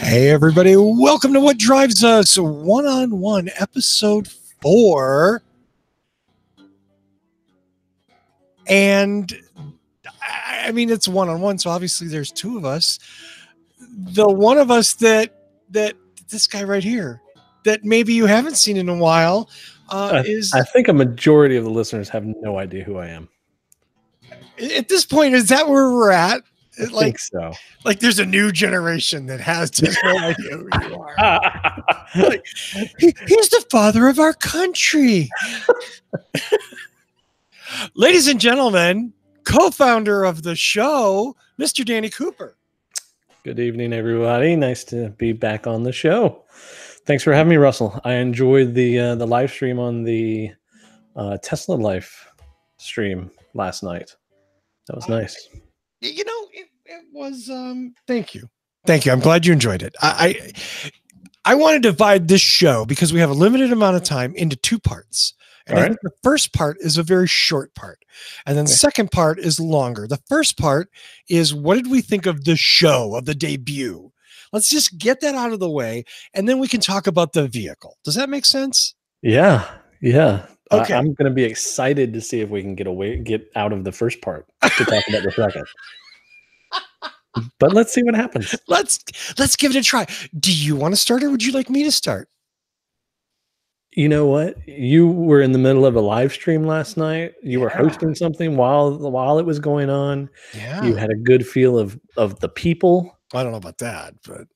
Hey, everybody. Welcome to What Drives Us One-on-One, Episode 4. And, I mean, it's one-on-one, so obviously there's two of us. The one of us that this guy right here, that maybe you haven't seen in a while, is... I think a majority of the listeners have no idea who I am. At this point, is that where we're at? I think so. Like there's a new generation that has no idea who you are. Like, he's the father of our country. Ladies and gentlemen, co-founder of the show, Mr. Danny Cooper. Good evening, everybody. Nice to be back on the show. Thanks for having me, Russell. I enjoyed the live stream on the Tesla Life stream last night. That was nice. You know, it was, thank you. I'm glad you enjoyed it. I want to divide this show because we have a limited amount of time into two parts. And I think the first part is a very short part. And then the second part is longer. The first part is, what did we think of the show, of the debut? Let's just get that out of the way. And then we can talk about the vehicle. Does that make sense? Yeah. Okay. I'm going to be excited to see if we can get out of the first part to talk about the second. But let's see what happens. Let's give it a try. Do you want to start, or would you like me to start? You know what? You were in the middle of a live stream last night. You were hosting something while it was going on. Yeah. You had a good feel of the people. I don't know about that, but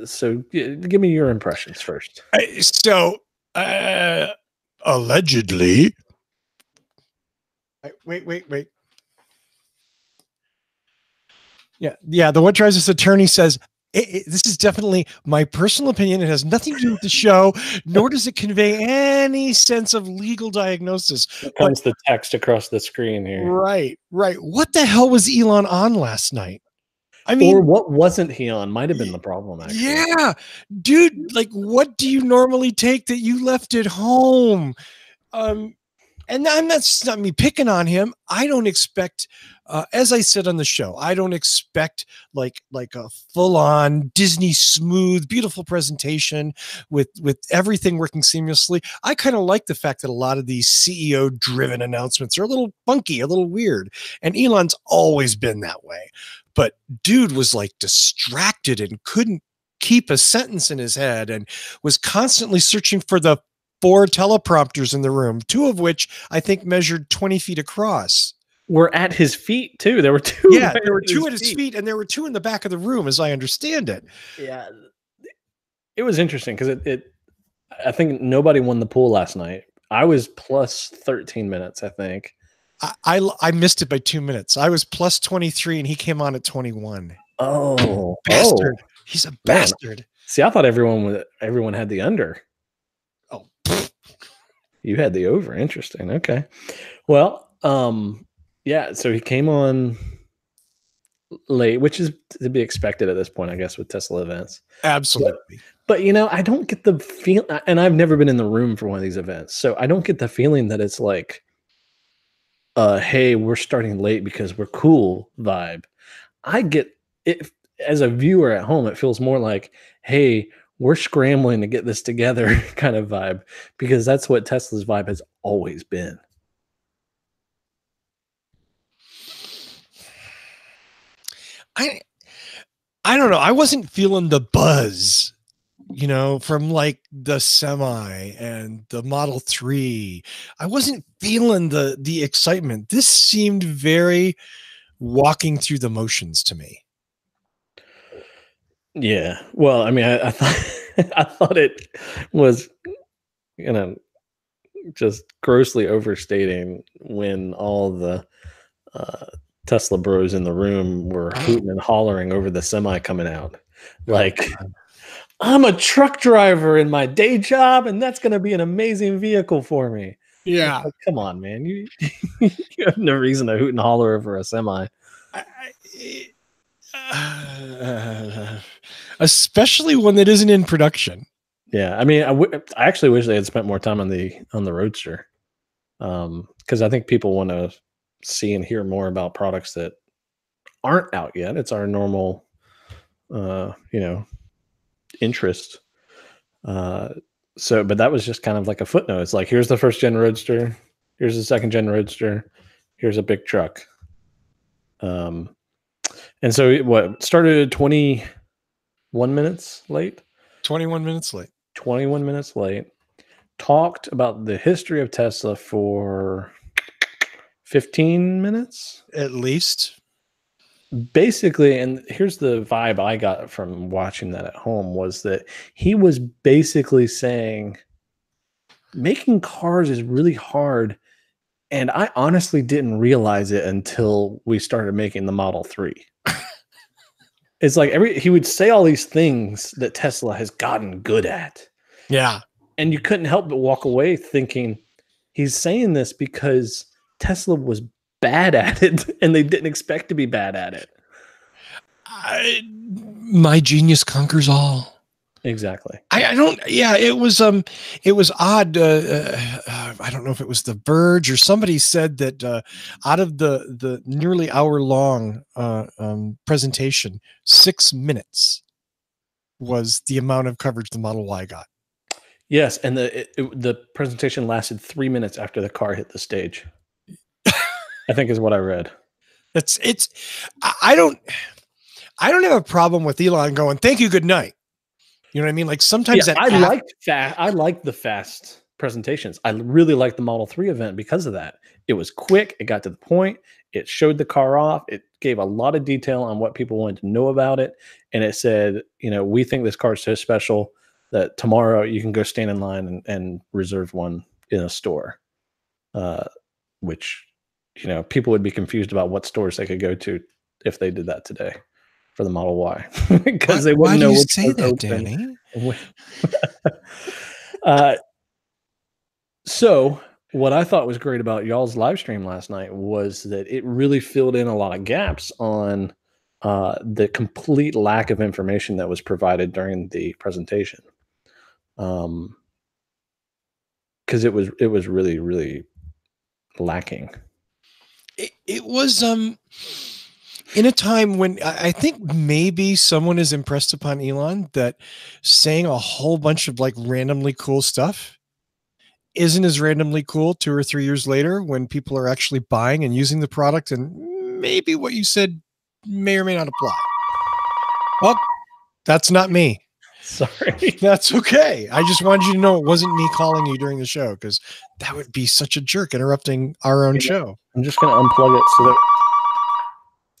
so give me your impressions first. Allegedly. Wait. Yeah. The What Drives Us attorney says, this is definitely my personal opinion. It has nothing to do with the show, nor does it convey any sense of legal diagnosis. It comes the text across the screen here. Right. What the hell was Elon on last night? I mean, or what wasn't he on? Might have been the problem, actually. Yeah, dude, like, what do you normally take that you left at home? And that's not me picking on him. I don't expect, as I said on the show, I don't expect like a full-on Disney smooth, beautiful presentation with everything working seamlessly. I kind of like the fact that a lot of these CEO-driven announcements are a little funky, a little weird. And Elon's always been that way. But dude was like distracted and couldn't keep a sentence in his head and was constantly searching for the 4 teleprompters in the room, 2 of which I think measured 20 feet across. Were at his feet too. There were 2. Yeah, there were 2 at his feet, and there were 2 in the back of the room, as I understand it. Yeah, it was interesting because I think nobody won the pool last night. I was plus 13 minutes, I think. I missed it by 2 minutes. I was plus 23, and he came on at 21. Oh, bastard! He's a bastard. Man. See, I thought everyone had the under. Oh, you had the over. Interesting. Okay. Well, yeah. So he came on late, which is to be expected at this point, I guess, with Tesla events. Absolutely. But I don't get the feel, and I've never been in the room for one of these events, so I don't get the feeling that it's like, hey, we're starting late because we're cool vibe. I get it as a viewer at home. It feels more like, hey, we're scrambling to get this together kind of vibe, because that's what Tesla's vibe has always been. I don't know. I wasn't feeling the buzz, from like the Semi and the Model 3. I wasn't feeling the excitement. This seemed very walking through the motions to me. Yeah. Well, I mean, I thought it was, just grossly overstating when all the Tesla bros in the room were hooting and hollering over the Semi coming out. Like, I'm a truck driver in my day job, and that's going to be an amazing vehicle for me. Yeah. Like, come on, man. You have no reason to hoot and holler over a Semi. Especially when it isn't in production. Yeah, I mean, I actually wish they had spent more time on the Roadster, because I think people want to see and hear more about products that aren't out yet. It's our normal, interest. But that was just kind of like a footnote. It's like, here's the first gen Roadster, here's the second gen Roadster, here's a big truck. And so what started 21 minutes late? 21 minutes late. 21 minutes late. Talked about the history of Tesla for 15 minutes at least. Basically, and here's the vibe I got from watching that at home, was that he was basically saying making cars is really hard, and I honestly didn't realize it until we started making the Model 3. It's like he would say all these things that Tesla has gotten good at. Yeah. And you couldn't help but walk away thinking he's saying this because Tesla was bad at it and they didn't expect to be bad at it. My genius conquers all. Exactly. It was odd. I don't know if it was The Verge or somebody said that out of the nearly hour-long presentation, 6 minutes was the amount of coverage the Model Y got. Yes, and the presentation lasted 3 minutes after the car hit the stage. I think is what I read. I don't have a problem with Elon going, "Thank you, good night." You know what I mean? Like sometimes I liked the fast presentations. I really liked the Model 3 event because of that. It was quick. It got to the point. It showed the car off. It gave a lot of detail on what people wanted to know about it. And it said, we think this car is so special that tomorrow you can go stand in line and reserve one in a store. Which, people would be confused about what stores they could go to if they did that today for the Model Y, because they wouldn't know what say that, Danny. So what I thought was great about y'all's live stream last night was that it really filled in a lot of gaps on the complete lack of information that was provided during the presentation. Because it was really, really lacking. It was in a time when I think maybe someone is impressed upon Elon that saying a whole bunch of like randomly cool stuff isn't as randomly cool 2 or 3 years later when people are actually buying and using the product, and maybe what you said may or may not apply. Well, that's not me. Sorry. That's okay. I just wanted you to know it wasn't me calling you during the show, because that would be such a jerk interrupting our own show. I'm just going to unplug it so that.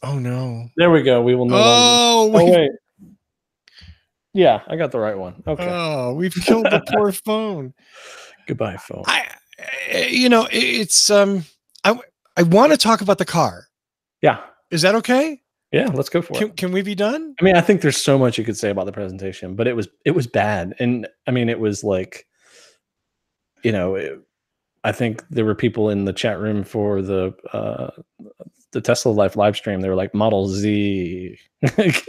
Oh no! There we go. We will no longer. Oh wait. Yeah, I got the right one. Okay. Oh, we've killed the poor phone. Goodbye, phone. It's I want to talk about the car. Yeah. Is that okay? Yeah, let's go for it. Can we be done? I mean, I think there's so much you could say about the presentation, but it was bad, and I mean, it was like, I think there were people in the chat room for the Tesla live stream. They were like Model Z.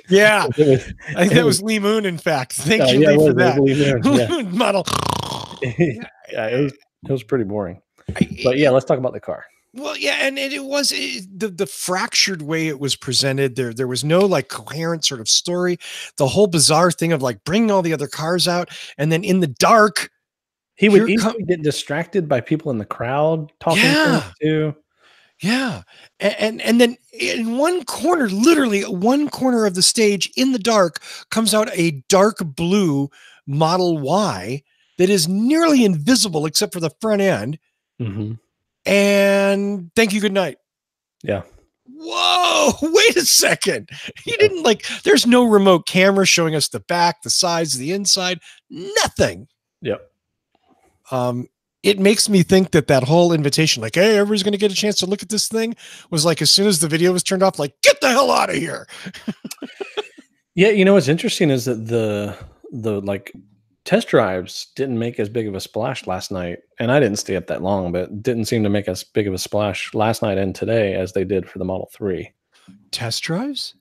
Yeah, I think that was Lee Moon. In fact, thank you, Lee, for that. Lee Moon, Model. Yeah, it was pretty boring. But yeah, let's talk about the car. Well, yeah, and it was the fractured way it was presented. There was no like coherent sort of story. The whole bizarre thing of like bringing all the other cars out, and then in the dark, he would easily get distracted by people in the crowd talking to him too. Yeah. And then in one corner, literally one corner of the stage in the dark, comes out a dark blue Model Y that is nearly invisible except for the front end. Mm-hmm. And thank you, good night. Yeah. Whoa, wait a second. He didn't there's no remote camera showing us the back, the sides, the inside, nothing. Yep. It makes me think that whole invitation, like, hey, everybody's going to get a chance to look at this thing, was like, as soon as the video was turned off, like, get the hell out of here. Yeah. What's interesting is that the like test drives didn't make as big of a splash last night. And I didn't stay up that long, but didn't seem to make as big of a splash last night and today as they did for the Model 3. Test drives?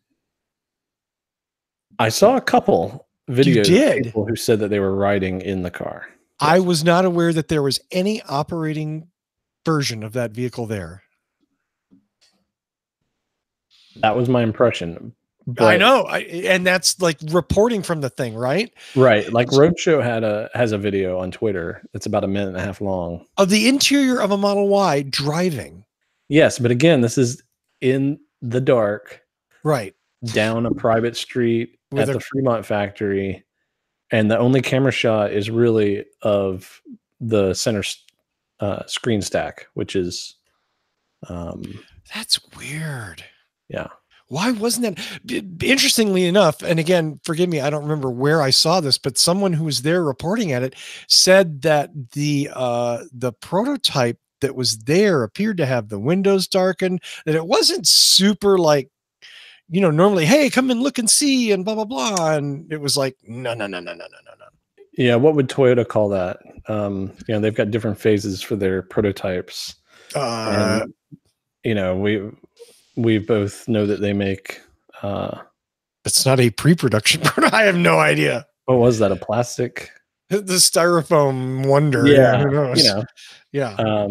I saw a couple videos of people who said that they were riding in the car. Yes. I was not aware that there was any operating version of that vehicle there. That was my impression. I know. And that's like reporting from the thing, right? Right. Like Roadshow has a video on Twitter that's about 1.5 minutes long of the interior of a Model Y driving. Yes, but again, this is in the dark, right, down a private street with at the Fremont factory, and the only camera shot is really of the center screen stack, which is that's weird. Yeah. Why wasn't that? Interestingly enough, and again, forgive me, I don't remember where I saw this, but someone who was there reporting at it said that the prototype that was there appeared to have the windows darkened, that it wasn't super like, normally, hey, come and look and see and blah, blah, blah. And it was like, no. Yeah. What would Toyota call that? They've got different phases for their prototypes. And, we both know that they make it's not a pre-production product. I have no idea. What was that? A plastic? The styrofoam wonder. Yeah. Who knows? Yeah.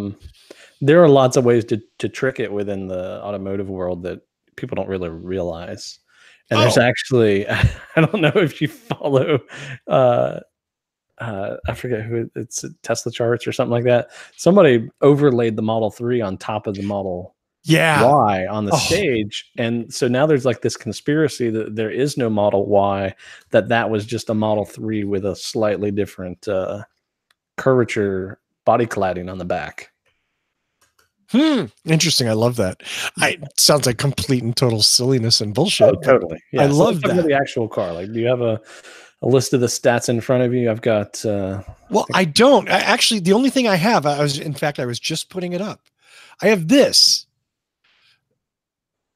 There are lots of ways to trick it within the automotive world that people don't really realize. And there's actually, I don't know if you follow, I forget who it's, Tesla Charts or something like that. Somebody overlaid the Model 3 on top of the Model Y on the stage. And so now there's like this conspiracy that there is no Model Y, that was just a Model 3 with a slightly different curvature body cladding on the back. Interesting. I love that. Sounds like complete and total silliness and bullshit. Oh, totally. Yeah. I love that. The actual car. Like, do you have a list of the stats in front of you? I've got. Well, I don't. Actually, the only thing I have, I was just putting it up. I have this.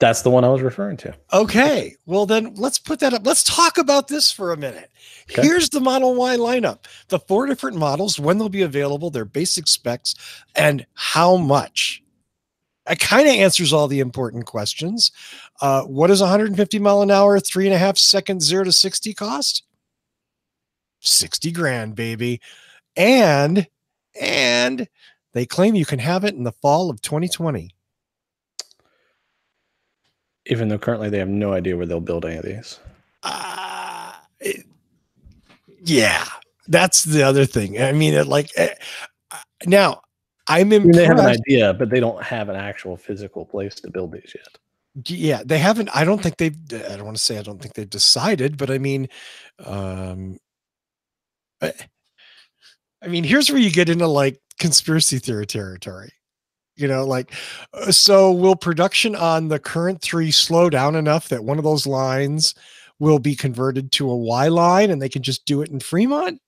That's the one I was referring to. Okay. Well, then let's put that up. Let's talk about this for a minute. Okay. Here's the Model Y lineup. The 4 different models, when they'll be available, their basic specs, and how much. It kind of answers all the important questions. What does 150 mile an hour, 3.5 seconds, 0 to 60 cost? 60 grand, baby. And they claim you can have it in the fall of 2020. Even though currently they have no idea where they'll build any of these. Yeah, that's the other thing. I mean, now I'm impressed. They have an idea, but they don't have an actual physical place to build these yet. Yeah, they haven't. I don't think they've decided, but I mean, here's where you get into like conspiracy theory territory. So will production on the current 3 slow down enough that one of those lines will be converted to a Y line and they can just do it in Fremont?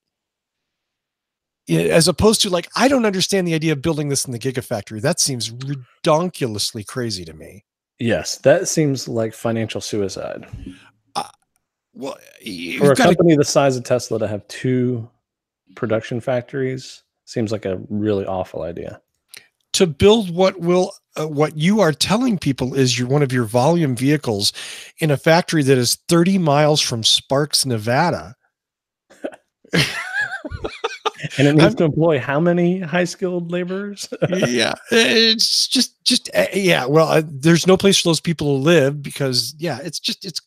As opposed to like, I don't understand the idea of building this in the Gigafactory. That seems redonkulously crazy to me. Yes, that seems like financial suicide. Well, for a company the size of Tesla to have 2 production factories seems like a really awful idea. To build what you are telling people is one of your volume vehicles in a factory that is 30 miles from Sparks, Nevada. And it needs to employ how many high-skilled laborers? Yeah, it's just yeah. Well, there's no place for those people to live because it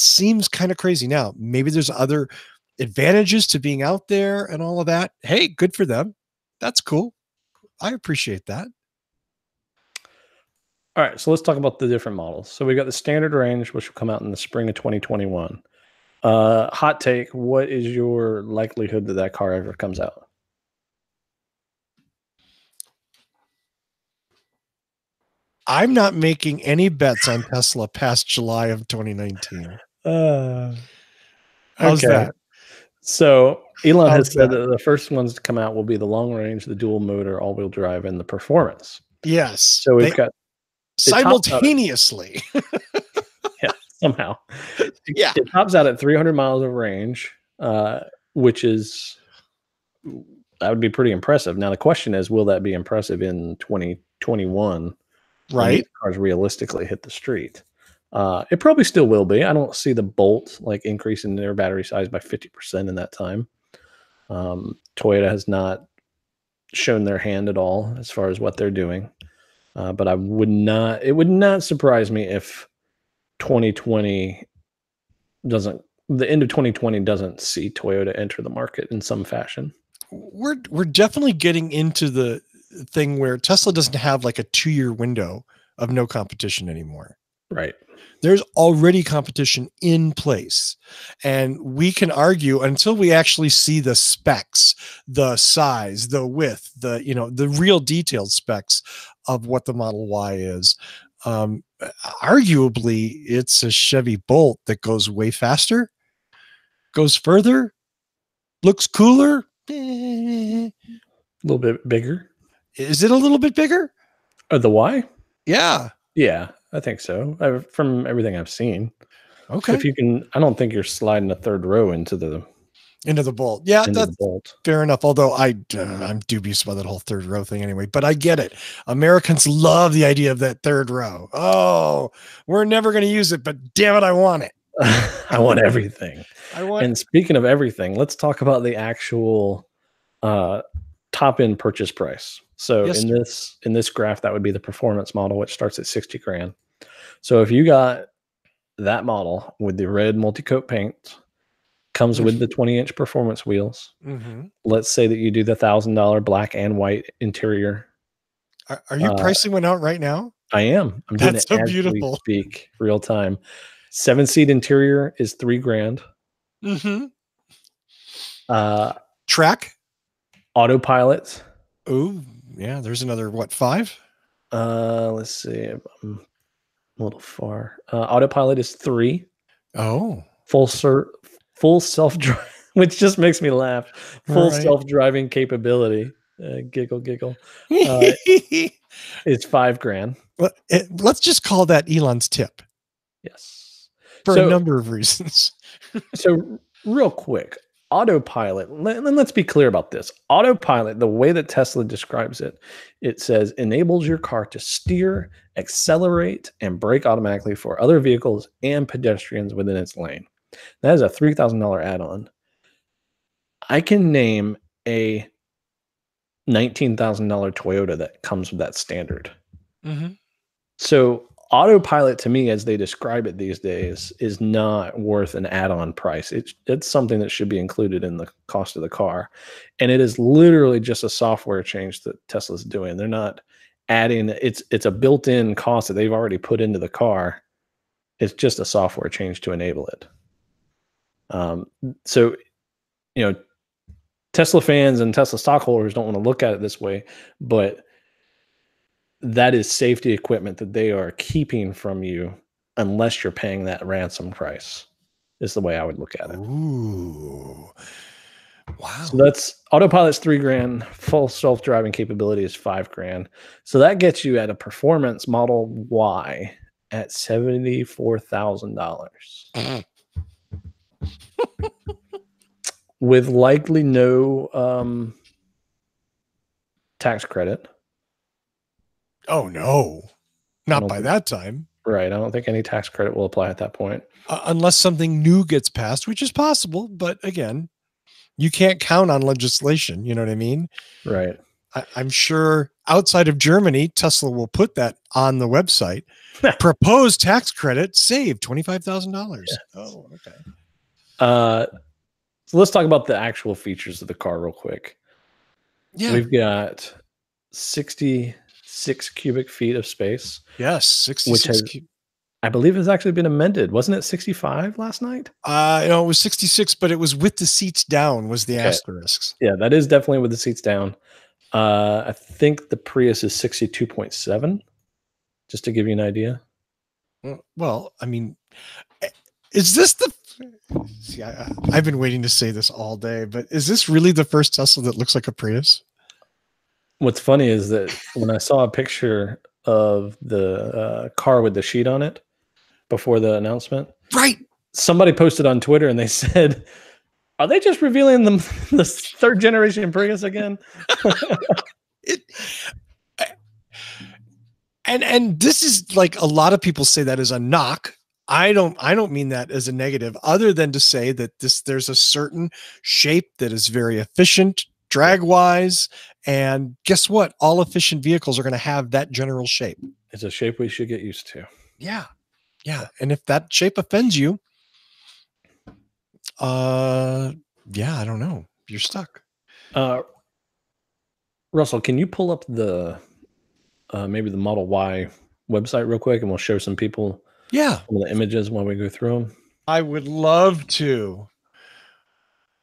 seems kind of crazy. Now, maybe there's other advantages to being out there and all of that. Hey, good for them. That's cool. I appreciate that. All right, so let's talk about the different models. So we got the standard range, which will come out in the spring of 2021. Hot take, what is your likelihood that car ever comes out? I'm not making any bets on Tesla past July of 2019. How's that? So Elon has said that the first ones to come out will be the long range, the dual motor, all-wheel drive, and the performance. Yes. So we've got simultaneously. Yeah, somehow. Yeah. It tops out at 300 miles of range, which is, that would be pretty impressive. Now the question is, will that be impressive in 2021? Right. Cars realistically hit the street. It probably still will be. I don't see the Bolt like increasing their battery size by 50% in that time. Toyota has not shown their hand at all as far as what they're doing. But it would not surprise me if 2020 the end of 2020 doesn't see Toyota enter the market in some fashion. We're definitely getting into the thing where Tesla doesn't have like a 2-year window of no competition anymore. Right. There's already competition in place, and we can argue until we actually see the specs, the size, the width, the real detailed specs of what the Model Y is. Arguably, it's a Chevy Bolt that goes way faster, goes further, looks cooler. A little bit bigger. Is it a little bit bigger? The Y? Yeah. Yeah, I think so. From everything I've seen. Okay. If you can, I don't think you're sliding a third row into the Bolt. Yeah, into that's the Bolt. fair enough. Although I'm dubious about that whole third row thing anyway, but I get it. Americans love the idea of that third row. Oh, we're never going to use it, but damn it, I want it. I want everything. And speaking of everything, let's talk about the actual top end purchase price. So Yes, in this graph, that would be the performance model, which starts at 60 grand. So if you got that model with the red multi-coat paint, comes with the 20-inch performance wheels. Mm-hmm. Let's say that you do the $1,000 black and white interior. Are you pricing one out right now? I am. I'm doing That's it so as beautiful. we speak, real time. 7-seat interior is $3 grand. Mm-hmm. Track, autopilot. Oh, yeah. There's another $5? Let's see. I'm a little far. Autopilot is $3. Oh, full self-drive, which just makes me laugh. Full self-driving capability. Giggle. It's $5 grand. Let's just call that Elon's tip. Yes. For a number of reasons. So real quick, autopilot, and let's be clear about this. Autopilot, the way that Tesla describes it, it says enables your car to steer, accelerate, and brake automatically for other vehicles and pedestrians within its lane. That is a $3,000 add-on. I can name a $19,000 Toyota that comes with that standard. Mm-hmm. So autopilot, to me, as they describe it these days, is not worth an add-on price. It's something that should be included in the cost of the car. And it is literally just a software change that Tesla's doing. They're not adding, it's a built-in cost that they've already put into the car. It's just a software change to enable it. So, Tesla fans and Tesla stockholders don't want to look at it this way, but that is safety equipment that they are keeping from you unless you're paying that ransom price, is the way I would look at it. Ooh. Wow. So that's autopilot's $3 grand, full self-driving capability is $5 grand. So that gets you at a performance Model Y at $74,000. With likely no tax credit. Oh, no. Not by that time. Right. I don't think any tax credit will apply at that point. Unless something new gets passed, which is possible. But again, you can't count on legislation. You know what I mean? Right. I'm sure outside of Germany, Tesla will put that on the website. Proposed tax credit, save $25,000. Yes. Oh, okay. So let's talk about the actual features of the car real quick. Yeah. We've got 66 cubic feet of space. Yes, 66. I believe has actually been amended. Wasn't it 65 last night? It was 66, but it was with the seats down was the asterisks. Yeah, that is definitely with the seats down. I think the Prius is 62.7, just to give you an idea. Well, I mean, is this the... See, I've been waiting to say this all day, but is this really the first Tesla that looks like a Prius? What's funny is that when I saw a picture of the car with the sheet on it before the announcement, right? Somebody posted on Twitter and they said, "Are they just revealing the third generation Prius again?" And this is like a lot of people say that as a knock. I don't mean that as a negative, other than to say that there's a certain shape that is very efficient, drag wise, and guess what? All efficient vehicles are going to have that general shape. It's a shape we should get used to. Yeah. Yeah. And if that shape offends you, yeah, I don't know. You're stuck. Russell, can you pull up the maybe the Model Y website real quick, and we'll show some people Yeah, some of the images while we go through them? I would love to.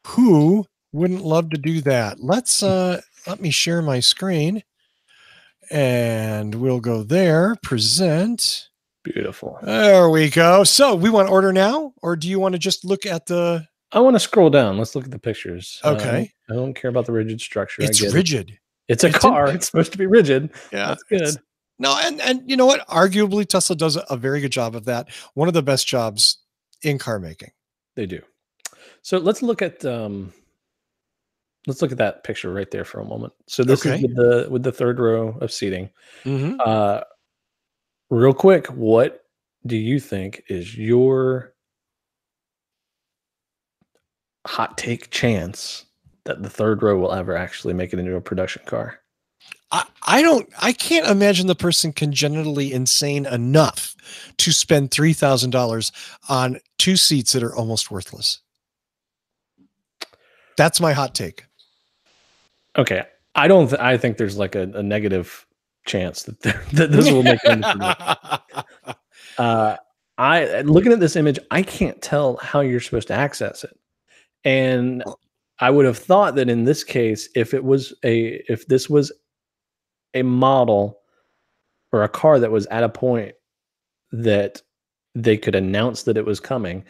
Who wouldn't love to do that? Let me share my screen and we'll go there. Present. Beautiful. There we go. So we want to order now, or do you want to just look at the? I want to scroll down. Let's look at the pictures. Okay. I don't care about the rigid structure. It's I get rigid. It's a car. It's supposed to be rigid. Yeah, that's good. No, and you know what? Arguably, Tesla does a very good job of that. One of the best jobs in car making. They do. So let's look at that picture right there for a moment. So this is with the third row of seating. Mm-hmm. Real quick, what do you think is your hot take chance that the third row will ever actually make it into a production car? I can't imagine the person congenitally insane enough to spend $3,000 on two seats that are almost worthless. That's my hot take. Okay. I think there's like a negative chance that this will make it into production. Looking at this image, I can't tell how you're supposed to access it. And I would have thought that in this case, if this was a model or a car that was at a point that they could announce that it was coming,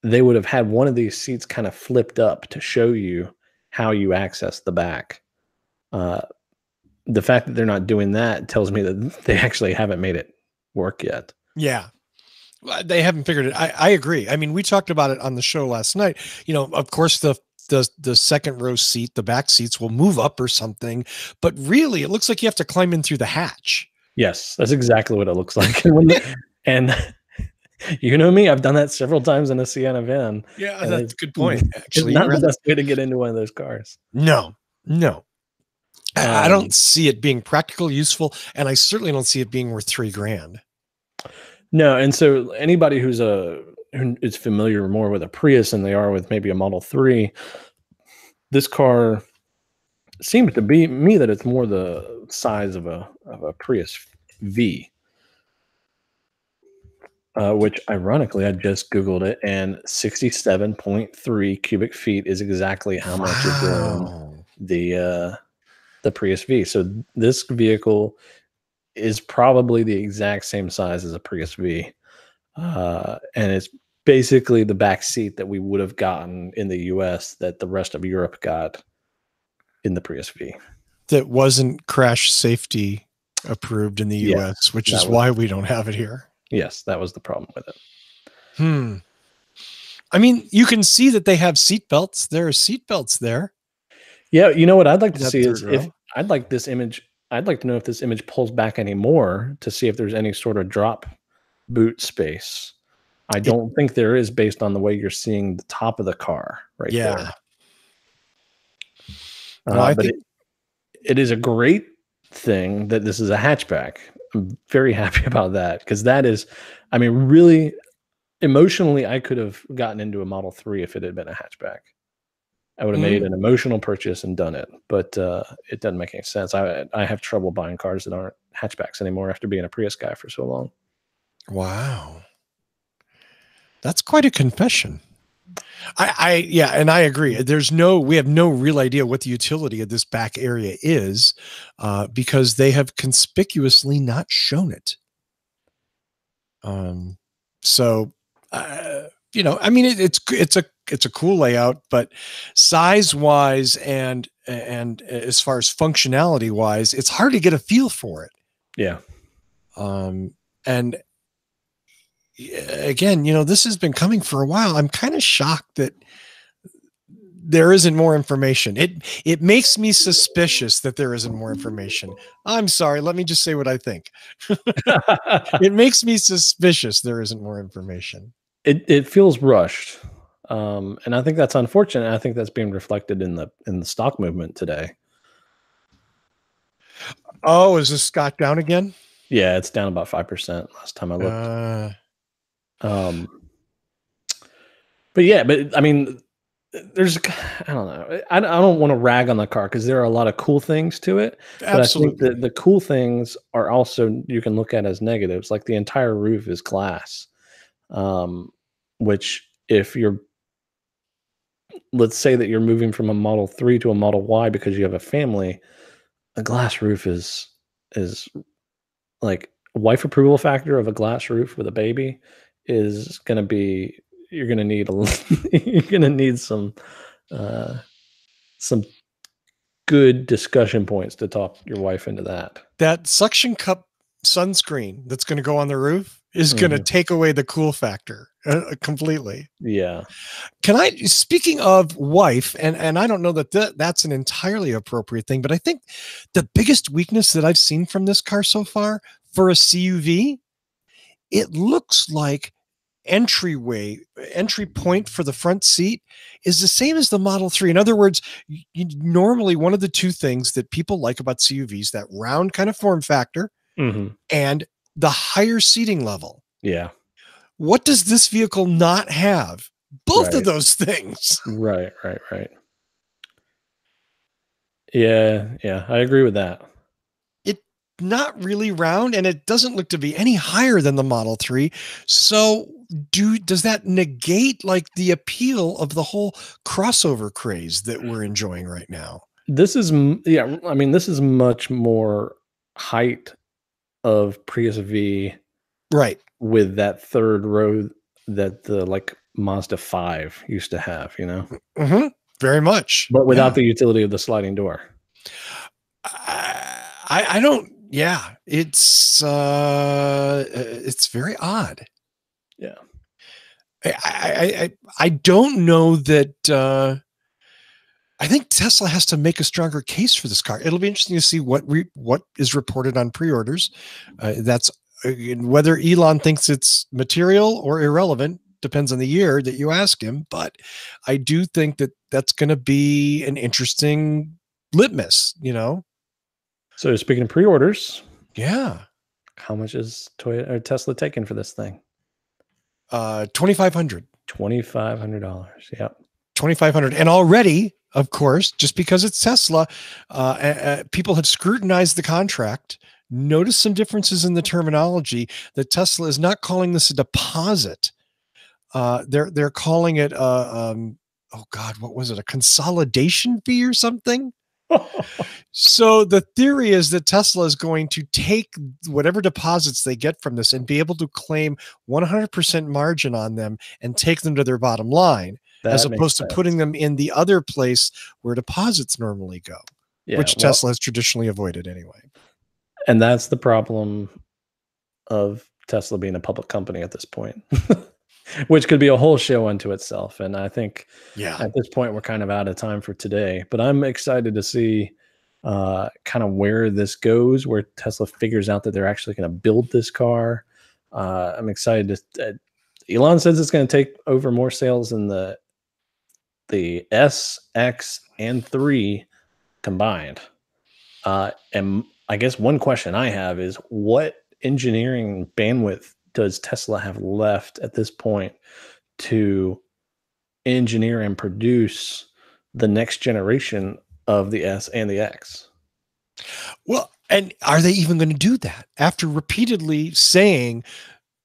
they would have had one of these seats kind of flipped up to show you how you access the back. The fact that they're not doing that tells me that they actually haven't made it work yet. Yeah. They haven't figured it. I agree. I mean, we talked about it on the show last night. You know, of course, the second row seat, the back seats will move up or something, but really it looks like you have to climb in through the hatch. Yes, that's exactly what it looks like. And you know me, I've done that several times in a Sienna van. Yeah, that's a good point. Actually, it's not the best way to get into one of those cars. No. I don't see it being practical, useful, and I certainly don't see it being worth $3,000. No, and so anybody who is familiar more with a Prius than they are with maybe a Model 3, this car seems to be me that it's more the size of a Prius V. Which ironically, I just Googled it, and 67.3 cubic feet is exactly how much is in the Prius V. So this vehicle is probably the exact same size as a Prius V. And it's basically the back seat that we would have gotten in the US that the rest of Europe got in the Prius V. That wasn't crash safety approved in the US, which is why we don't have it here. Yes, that was the problem with it. I mean, you can see that they have seat belts. There are seat belts there. Yeah, you know what I'd like to see is I'd like to know if this image pulls back anymore to see if there's any sort of drop boot space. I don't think there is, based on the way you're seeing the top of the car right there. I think it is a great thing that this is a hatchback. I'm very happy about that, because that is, I mean, really emotionally, I could have gotten into a Model 3 if it had been a hatchback. I would have made an emotional purchase and done it, but it doesn't make any sense. I have trouble buying cars that aren't hatchbacks anymore after being a Prius guy for so long. Wow. That's quite a confession. And I agree. We have no real idea what the utility of this back area is, because they have conspicuously not shown it. So, you know, I mean, it's a cool layout, but size wise and as far as functionality wise, it's hard to get a feel for it. Yeah. And again, you know, this has been coming for a while. I'm kind of shocked that there isn't more information. It makes me suspicious that there isn't more information. I'm sorry. Let me just say what I think. It makes me suspicious there isn't more information. It feels rushed. And I think that's unfortunate. I think that's being reflected in the stock movement today. Oh, is this stock down again? Yeah, it's down about 5% last time I looked. Um, but yeah, but I mean, there's I don't know. I don't want to rag on the car because there are a lot of cool things to it, but I think Absolutely. that the cool things are also you can look at as negatives. Like the entire roof is glass, um, which if you're let's say that you're moving from a Model 3 to a Model Y because you have a family, a glass roof is like wife approval factor of a glass roof with a baby is going to be you're going to need you're going to need uh some good discussion points to talk your wife into that. That suction cup sunscreen that's going to go on the roof is going to Mhm. take away the cool factor completely. Yeah. Can I, speaking of wife, and I don't know that that's an entirely appropriate thing, but I think the biggest weakness that I've seen from this car so far for a CUV, it looks like entry point for the front seat is the same as the Model 3. In other words, normally one of the two things that people like about CUVs, that round kind of form factor Mhm. and the higher seating level. Yeah. What does this vehicle not have? Both of Right. those things. Right, right, right. Yeah, yeah, I agree with that. It not really round, and it doesn't look to be any higher than the Model 3. So does that negate like the appeal of the whole crossover craze that we're enjoying right now? This is yeah, I mean, this is much more height of Prius V Right. with that third row that the, like, Mazda 5 used to have, you know? Mm-hmm. Very much. But without Yeah. the utility of the sliding door. I don't. Yeah. It's very odd. Yeah. I don't know that. I think Tesla has to make a stronger case for this car. It'll be interesting to see what is reported on pre-orders. That's whether Elon thinks it's material or irrelevant depends on the year that you ask him. But I do think that that's going to be an interesting litmus. So speaking of pre-orders, Yeah. how much is Toyota or Tesla taking for this thing? 2,500. $2,500. Yep. 2,500. And already, of course, just because it's Tesla, people have scrutinized the contract, noticed some differences in the terminology, that Tesla is not calling this a deposit. They're calling it oh God, what was it? A consolidation fee or something? So the theory is that Tesla is going to take whatever deposits they get from this and be able to claim 100% margin on them and take them to their bottom line, as That makes opposed to putting sense. them in the other place where deposits normally go, Yeah, which well, Tesla has traditionally avoided anyway. and that's the problem of Tesla being a public company at this point, which could be a whole show unto itself. And I think Yeah. at this point, we're kind of out of time for today. But I'm excited to see kind of where this goes, where Tesla figures out that they're actually going to build this car. I'm excited to. Elon says it's going to take over more sales than the S, X, and 3 combined. And I guess one question I have is what engineering bandwidth does Tesla have left at this point to engineer and produce the next generation of the S and the X? Well, and are they even going to do that after repeatedly saying,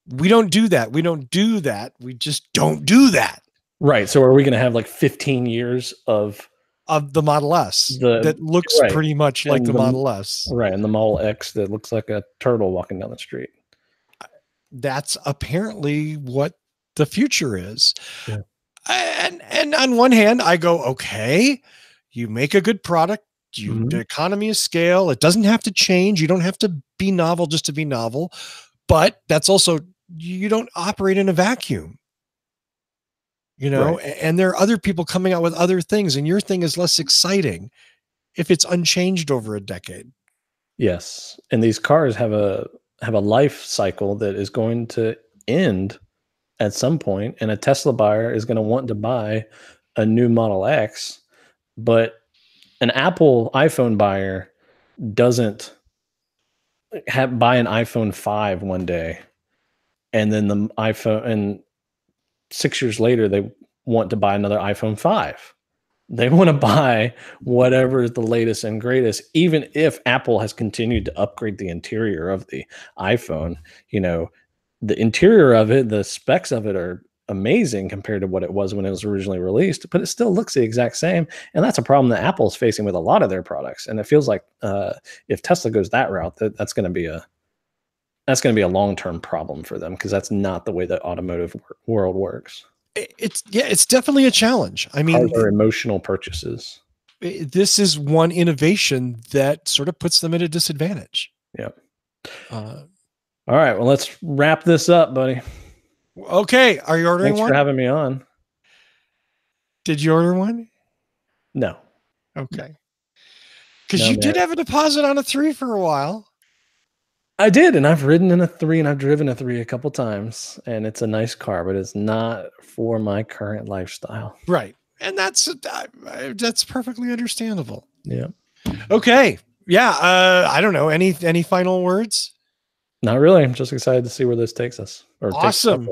we don't do that. We don't do that. We just don't do that? Right. So are we going to have like 15 years of Of the Model S the that looks right pretty much like and the the Model S. right and the Model X that looks like a turtle walking down the street? That's apparently what the future is. Yeah. And on one hand, I go, okay, you make a good product. The Mhm. economy of scale. It doesn't have to change. You don't have to be novel just to be novel. But that's also, you don't operate in a vacuum. Right. And there are other people coming out with other things, and your thing is less exciting if it's unchanged over a decade. Yes, and these cars have a life cycle that is going to end at some point, and a Tesla buyer is gonna want to buy a new Model X, but an Apple iPhone buyer doesn't buy an iPhone 5 one day and then the iPhone, and 6 years later, they want to buy another iPhone 5. They want to buy whatever is the latest and greatest, even if Apple has continued to upgrade the interior of the iPhone. You know, the interior of it, the specs of it are amazing compared to what it was when it was originally released, but it still looks the exact same. And that's a problem that Apple is facing with a lot of their products. And it feels like if Tesla goes that route, that's going to be a long-term problem for them, because that's not the way the automotive world works. It's definitely a challenge. I mean, cars are emotional purchases. This is one innovation that sort of puts them at a disadvantage. Yeah. All right. Well, let's wrap this up, buddy. Okay. Are you ordering one? Thanks for having me on. Did you order one? No. Okay. Because you did have a deposit on a 3 for a while. I did, and I've ridden in a 3, and I've driven a 3 a couple times, and it's a nice car, but it's not for my current lifestyle. Right, and that's perfectly understandable. Yeah. Okay. Yeah. I don't know. Any final words? Not really. I'm just excited to see where this takes us. Awesome.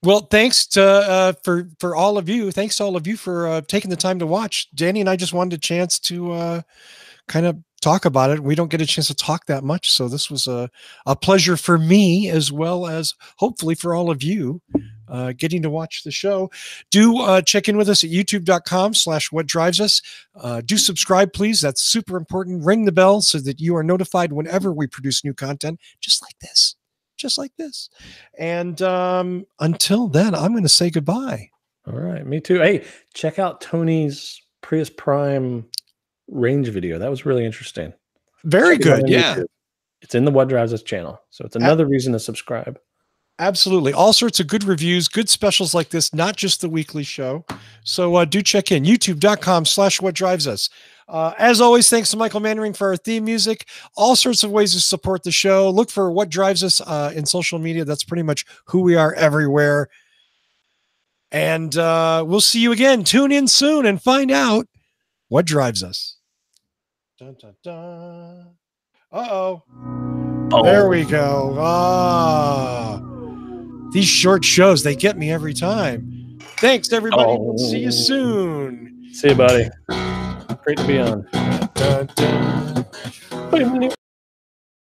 Well, thanks to for all of you. Thanks to all of you for taking the time to watch. Danny and I just wanted a chance to kind of talk about it. We don't get a chance to talk that much, so this was a pleasure for me, as well as hopefully for all of you getting to watch the show. Do check in with us at youtube.com/whatdrivesus. Do subscribe, please. That's super important. Ring the bell so that you are notified whenever we produce new content, just like this. And until then, I'm going to say goodbye. All right. Me too. Hey, check out Tony's Prius Prime range video. That was really interesting. Very good. Yeah. YouTube. It's in the What Drives Us channel. So it's another reason to subscribe. Absolutely. All sorts of good reviews, good specials like this, not just the weekly show. So do check in youtube.com/whatdrivesus. As always, thanks to Michael Mannering for our theme music. All sorts of ways to support the show. Look for What Drives Us in social media. That's pretty much who we are everywhere. And we'll see you again. Tune in soon and find out what drives us. Dun, dun, dun. Uh-oh. Oh. There we go. These short shows, they get me every time. Thanks, everybody. We'll see you soon. See you, buddy. Great to be on. Dun, dun, dun.